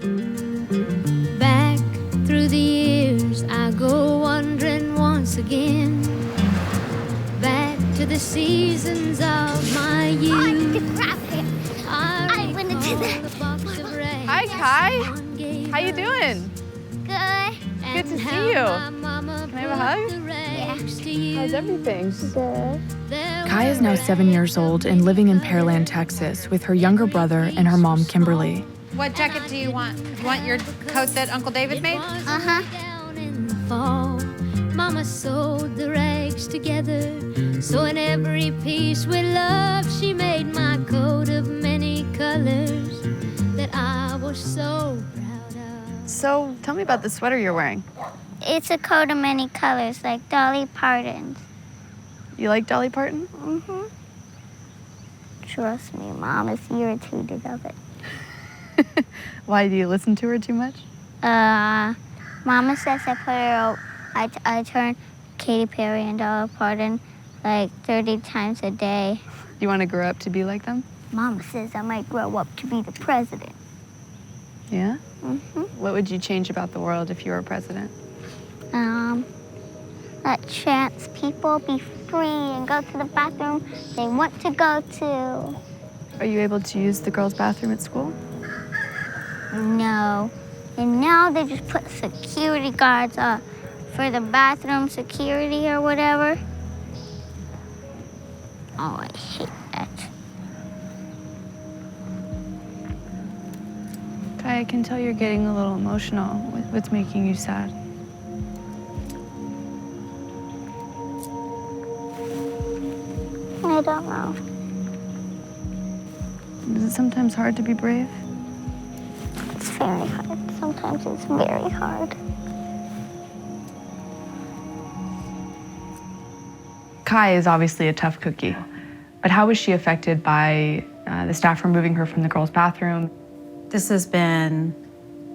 Back through the years, I go wandering once again. Back to the seasons of my youth. I went into Hi, Kai. How you doing? Good. Good to see you. Can I have a hug? Yeah. How's everything? Good. Kai is now 7 years old and living in Pearland, Texas, with her younger brother and her mom, Kimberly. What jacket do you want? You want your coat that Uncle David made? Uh-huh. Mama sewed the rags together, so in every piece with love she made my coat of many colors that I was so proud of. So, tell me about the sweater you're wearing. It's a coat of many colors, like Dolly Parton's. You like Dolly Parton? Mm-hmm. Trust me, Mom is irritated of it. Why, do you listen to her too much? Mama says I turn Katy Perry and Dolly Parton like 30 times a day. You want to grow up to be like them? Mama says I might grow up to be the president. Yeah? Mm-hmm. What would you change about the world if you were president? Let trans people be free and go to the bathroom they want to go to. Are you able to use the girls' bathroom at school? No. And now they just put security guards up for the bathroom security or whatever. Oh, I hate that. Kai, I can tell you're getting a little emotional. What's making you sad? I don't know. Is it sometimes hard to be brave? It's very hard. Sometimes it's very hard. Kai is obviously a tough cookie, but how was she affected by the staff removing her from the girls' bathroom? This has been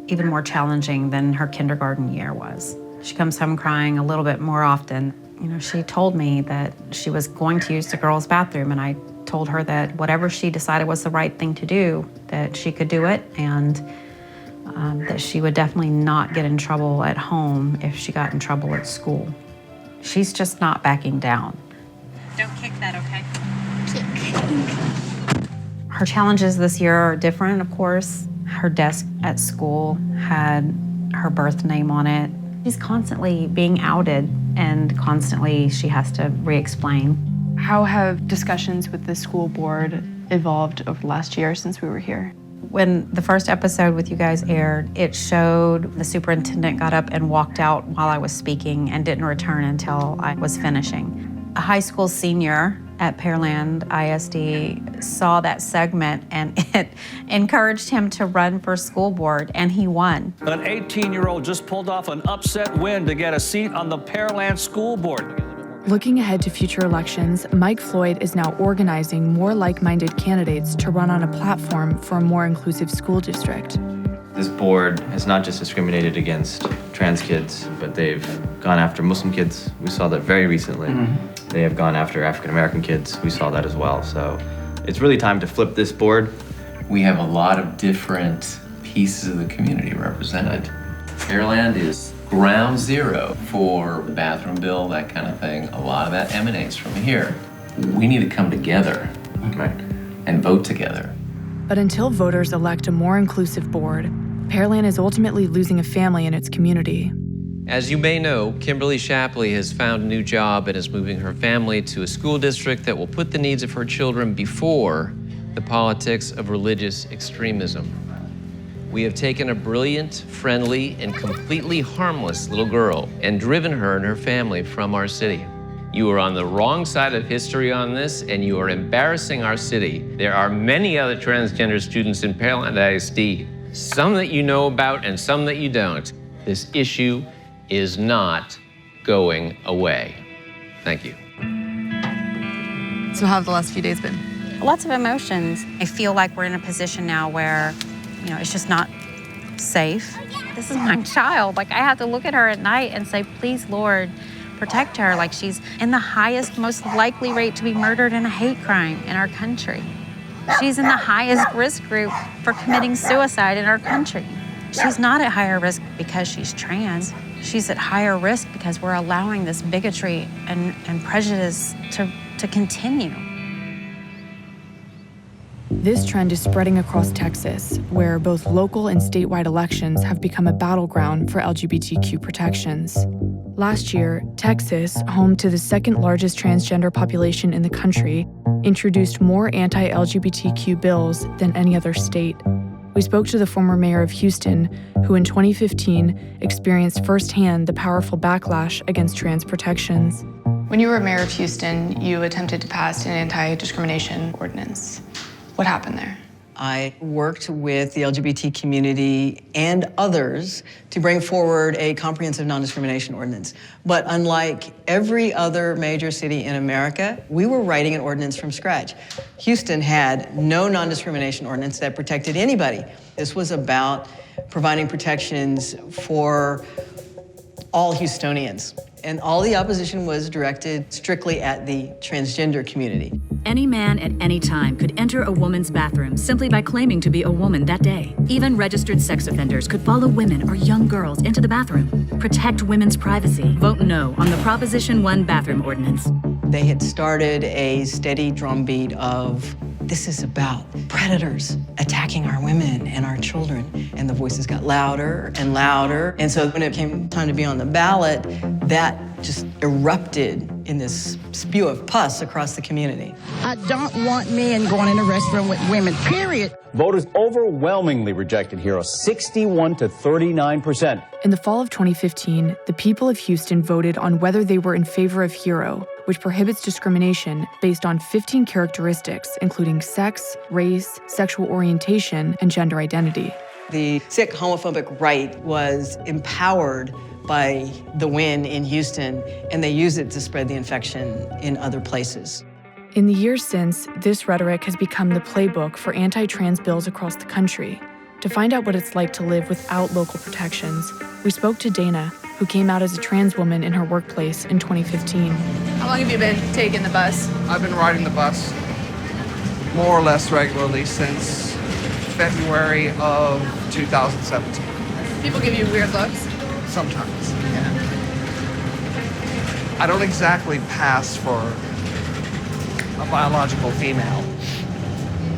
even more challenging than her kindergarten year was. She comes home crying a little bit more often. You know, she told me that she was going to use the girls' bathroom, and I told her that whatever she decided was the right thing to do, that she could do it, and that she would definitely not get in trouble at home if she got in trouble at school. She's just not backing down. Don't kick that, okay? Her challenges this year are different, of course. Her desk at school had her birth name on it. She's constantly being outed, and constantly she has to re-explain. How have discussions with the school board evolved over the last year since we were here? When the first episode with you guys aired, it showed the superintendent got up and walked out while I was speaking and didn't return until I was finishing. A high school senior at Pearland ISD saw that segment, and it encouraged him to run for school board, and he won. An 18-year-old just pulled off an upset win to get a seat on the Pearland School Board. Looking ahead to future elections, Mike Floyd is now organizing more like-minded candidates to run on a platform for a more inclusive school district. This board has not just discriminated against trans kids, but they've gone after Muslim kids. We saw that very recently. They have gone after African American kids. We saw that as well. So it's really time to flip this board. We have a lot of different pieces of the community represented. Pearland is ground zero for the bathroom bill, that kind of thing. A lot of that emanates from here. We need to come together, right, and vote together. But until voters elect a more inclusive board, Pearland is ultimately losing a family in its community. As you may know, Kimberly Shapley has found a new job and is moving her family to a school district that will put the needs of her children before the politics of religious extremism. We have taken a brilliant, friendly, and completely harmless little girl and driven her and her family from our city. You are on the wrong side of history on this, and you are embarrassing our city. There are many other transgender students in Pearland ISD, some that you know about and some that you don't. This issue is not going away. Thank you. So how have the last few days been? Lots of emotions. I feel like we're in a position now where, you know, it's just not safe. This is my child. Like, I have to look at her at night and say, please, Lord, protect her. Like, she's in the highest, most likely rate to be murdered in a hate crime in our country. She's in the highest risk group for committing suicide in our country. She's not at higher risk because she's trans. She's at higher risk because we're allowing this bigotry and prejudice to continue. This trend is spreading across Texas, where both local and statewide elections have become a battleground for LGBTQ protections. Last year, Texas, home to the second largest transgender population in the country, introduced more anti-LGBTQ bills than any other state. We spoke to the former mayor of Houston, who in 2015 experienced firsthand the powerful backlash against trans protections. When you were mayor of Houston, you attempted to pass an anti-discrimination ordinance. What happened there? I worked with the LGBT community and others to bring forward a comprehensive non-discrimination ordinance. But unlike every other major city in America, we were writing an ordinance from scratch. Houston had no non-discrimination ordinance that protected anybody. This was about providing protections for all Houstonians. And all the opposition was directed strictly at the transgender community. Any man at any time could enter a woman's bathroom simply by claiming to be a woman that day. Even registered sex offenders could follow women or young girls into the bathroom. Protect women's privacy. Vote no on the Proposition 1 bathroom ordinance. They had started a steady drumbeat of, this is about predators attacking our women and our children. And the voices got louder and louder. And so when it came time to be on the ballot, that just erupted in this spew of pus across the community. I don't want men going in a restaurant with women, period. Voters overwhelmingly rejected HERO, 61 to 39%. In the fall of 2015, the people of Houston voted on whether they were in favor of HERO, which prohibits discrimination based on 15 characteristics, including sex, race, sexual orientation, and gender identity. The sick homophobic right was empowered by the win in Houston, and they used it to spread the infection in other places. In the years since, this rhetoric has become the playbook for anti-trans bills across the country. To find out what it's like to live without local protections, we spoke to Dana, who came out as a trans woman in her workplace in 2015. How long have you been taking the bus? I've been riding the bus more or less regularly since February of 2017. People give you weird looks? Sometimes, yeah. I don't exactly pass for a biological female.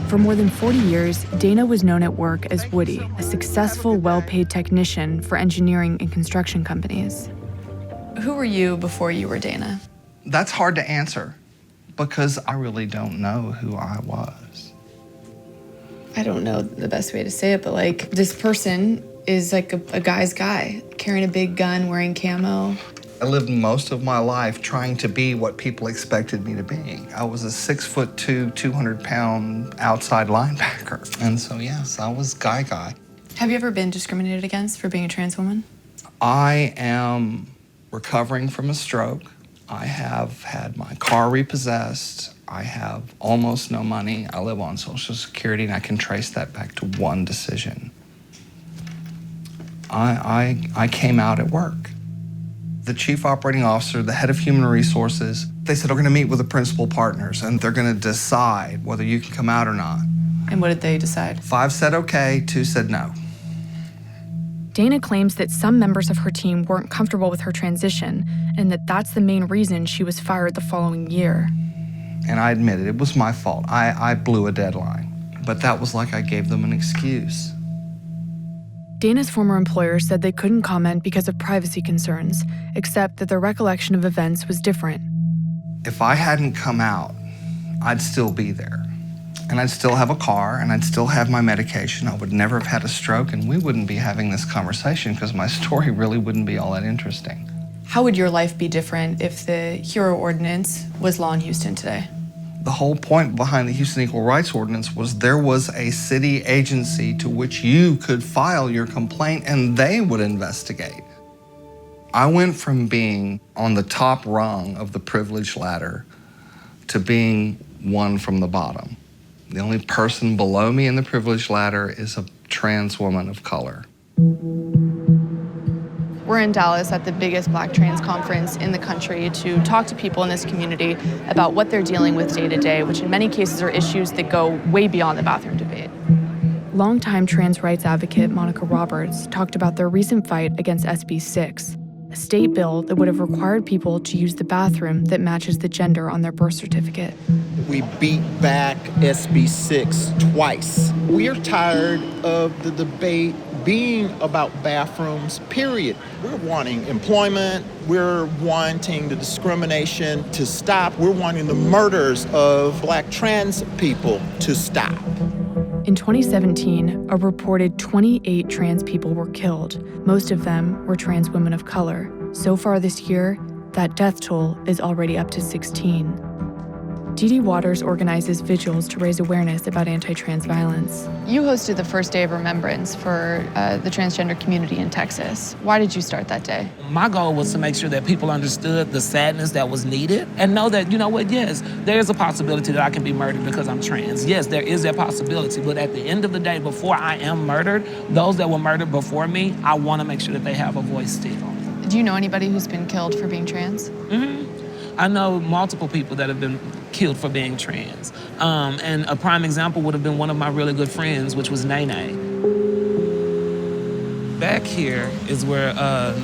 For more than 40 years, Dana was known at work as Woody, a successful, well-paid technician for engineering and construction companies. Who were you before you were Dana? That's hard to answer because I really don't know who I was. I don't know the best way to say it, but like this person is like a guy's guy, carrying a big gun, wearing camo. I lived most of my life trying to be what people expected me to be. I was a 6'2", 200-pound outside linebacker. And so, yes, I was guy. Have you ever been discriminated against for being a trans woman? I am recovering from a stroke. I have had my car repossessed. I have almost no money. I live on Social Security, and I can trace that back to one decision. I came out at work. The chief operating officer, the head of human resources, they said, we're gonna meet with the principal partners and they're gonna decide whether you can come out or not. And what did they decide? 5 said okay, 2 said no. Dana claims that some members of her team weren't comfortable with her transition and that that's the main reason she was fired the following year. And I admit it was my fault. I blew a deadline, but that was like I gave them an excuse. Dana's former employer said they couldn't comment because of privacy concerns, except that their recollection of events was different. If I hadn't come out, I'd still be there. And I'd still have a car, and I'd still have my medication. I would never have had a stroke, and we wouldn't be having this conversation because my story really wouldn't be all that interesting. How would your life be different if the HERO ordinance was law in Houston today? The whole point behind the Houston Equal Rights Ordinance was there was a city agency to which you could file your complaint and they would investigate. I went from being on the top rung of the privilege ladder to being one from the bottom. The only person below me in the privilege ladder is a trans woman of color. We're in Dallas at the biggest Black trans conference in the country to talk to people in this community about what they're dealing with day to day, which in many cases are issues that go way beyond the bathroom debate. Longtime trans rights advocate Monica Roberts talked about their recent fight against SB 6, a state bill that would have required people to use the bathroom that matches the gender on their birth certificate. We beat back SB 6 twice. We're tired of the debate being about bathrooms, period. We're wanting employment. We're wanting the discrimination to stop. We're wanting the murders of Black trans people to stop. In 2017, a reported 28 trans people were killed. Most of them were trans women of color. So far this year, that death toll is already up to 16. Dee Dee Waters organizes vigils to raise awareness about anti-trans violence. You hosted the first day of remembrance for the transgender community in Texas. Why did you start that day? My goal was to make sure that people understood the sadness that was needed and know that, you know what, yes, there is a possibility that I can be murdered because I'm trans. Yes, there is that possibility, but at the end of the day, before I am murdered, those that were murdered before me, I want to make sure that they have a voice still. Do you know anybody who's been killed for being trans? I know multiple people that have been killed for being trans. And a prime example would have been one of my really good friends, which was Nene. Back here is where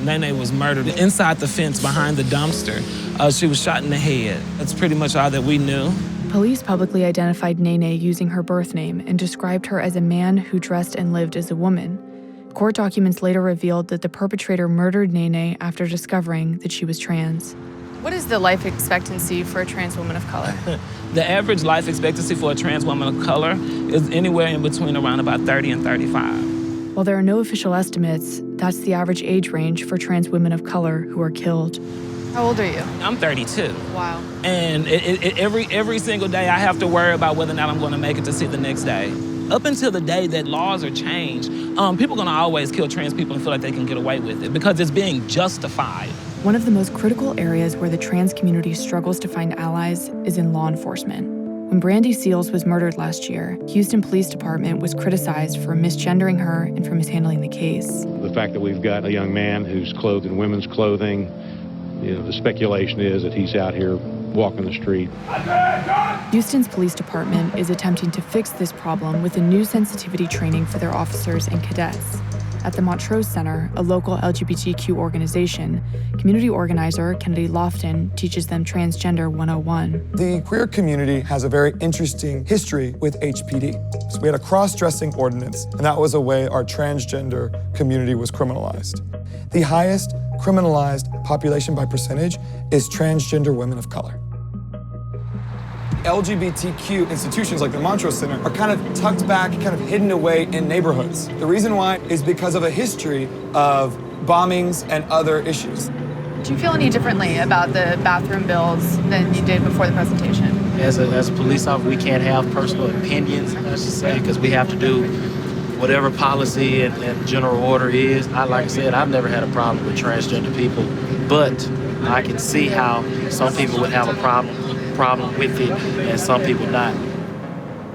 Nene was murdered. Inside the fence behind the dumpster, she was shot in the head. That's pretty much all that we knew. Police publicly identified Nene using her birth name and described her as a man who dressed and lived as a woman. Court documents later revealed that the perpetrator murdered Nene after discovering that she was trans. What is the life expectancy for a trans woman of color? The average life expectancy for a trans woman of color is anywhere in between around about 30 and 35. While there are no official estimates, that's the average age range for trans women of color who are killed. How old are you? I'm 32. Wow. And every single day I have to worry about whether or not I'm going to make it to see the next day. Up until the day that laws are changed, people are going to always kill trans people and feel like they can get away with it because it's being justified. One of the most critical areas where the trans community struggles to find allies is in law enforcement. When Brandy Seals was murdered last year, Houston Police Department was criticized for misgendering her and for mishandling the case. The fact that we've got a young man who's clothed in women's clothing, the speculation is that he's out here walking the street. Houston's police department is attempting to fix this problem with a new sensitivity training for their officers and cadets. At the Montrose Center, a local LGBTQ organization, community organizer Kennedy Lofton teaches them Transgender 101. The queer community has a very interesting history with HPD. So we had a cross-dressing ordinance, and that was a way our transgender community was criminalized. The highest criminalized population by percentage is transgender women of color. LGBTQ institutions like the Montrose Center are kind of tucked back, kind of hidden away in neighborhoods. The reason why is because of a history of bombings and other issues. Do you feel any differently about the bathroom bills than you did before the presentation? As a police officer, we can't have personal opinions, I should say, because we have to do whatever policy and general order is. Like I said, I've never had a problem with transgender people, but I can see how some people would have a problem with it and some people not.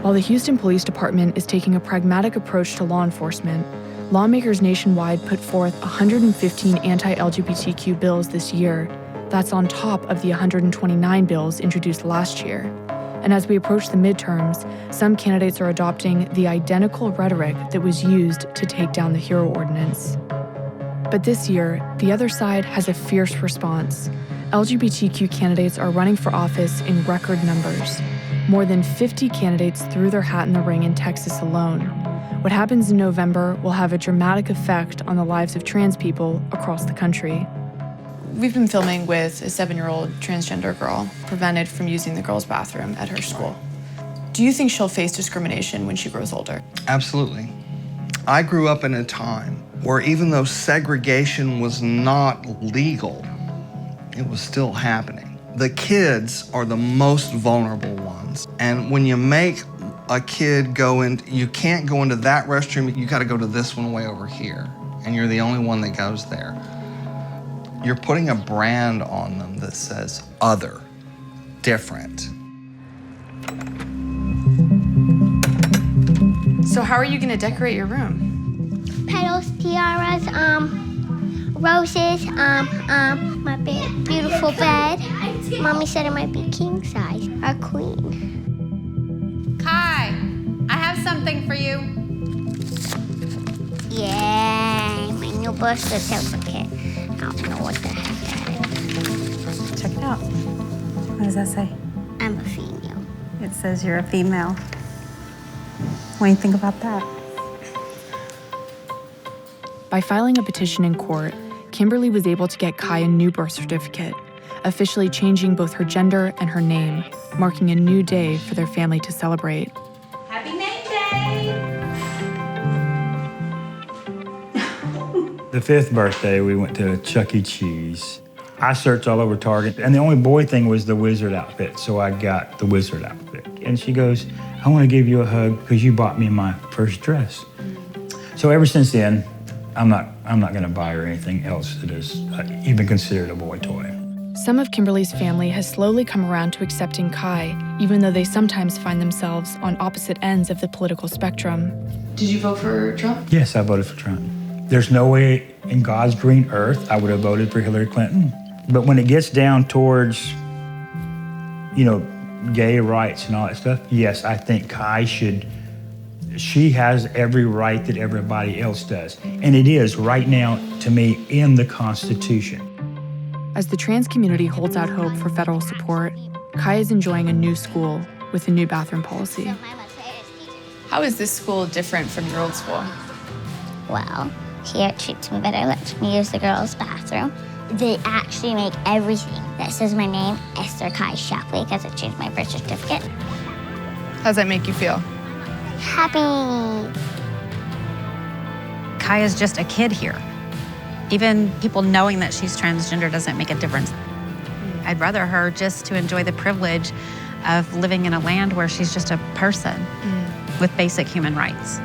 While the Houston Police Department is taking a pragmatic approach to law enforcement, lawmakers nationwide put forth 115 anti-LGBTQ bills this year. That's on top of the 129 bills introduced last year. And as we approach the midterms, some candidates are adopting the identical rhetoric that was used to take down the HERO ordinance. But this year, the other side has a fierce response. LGBTQ candidates are running for office in record numbers. More than 50 candidates threw their hat in the ring in Texas alone. What happens in November will have a dramatic effect on the lives of trans people across the country. We've been filming with a 7-year-old transgender girl prevented from using the girls' bathroom at her school. Do you think she'll face discrimination when she grows older? Absolutely. I grew up in a time where even though segregation was not legal, it was still happening. The kids are the most vulnerable ones. And when you make a kid go in, you can't go into that restroom, you gotta go to this one way over here. And you're the only one that goes there. You're putting a brand on them that says other, different. So how are you gonna decorate your room? Petals, tiaras, roses, my big, beautiful bed. Mommy said it might be king size, our queen. Kai, I have something for you. female birth certificate. I don't know what the heck that is. Check it out. What does that say? I'm a female. It says you're a female. What do you think about that? By filing a petition in court, Kimberly was able to get Kai a new birth certificate, officially changing both her gender and her name, marking a new day for their family to celebrate. Happy name day! The 5th birthday, we went to Chuck E. Cheese. I searched all over Target, and the only boy thing was the wizard outfit, so I got the wizard outfit. And she goes, I want to give you a hug because you bought me my first dress. So ever since then, I'm not going to buy her anything else that is even considered a boy toy. Some of Kimberly's family has slowly come around to accepting Kai, even though they sometimes find themselves on opposite ends of the political spectrum. Did you vote for Trump? Yes, I voted for Trump. There's no way in God's green earth I would have voted for Hillary Clinton. But when it gets down towards, gay rights and all that stuff, yes, I think Kai she has every right that everybody else does. And it is right now, to me, in the Constitution. As the trans community holds out hope for federal support, Kai is enjoying a new school with a new bathroom policy. How is this school different from your old school? Well, here it treats me better, lets me use the girls' bathroom. They actually make everything that says my name, Esther Kai Shapley, because I changed my birth certificate. How does that make you feel? Happy. Kai is just a kid here. Even people knowing that she's transgender doesn't make a difference. I'd rather her just to enjoy the privilege of living in a land where she's just a person with basic human rights.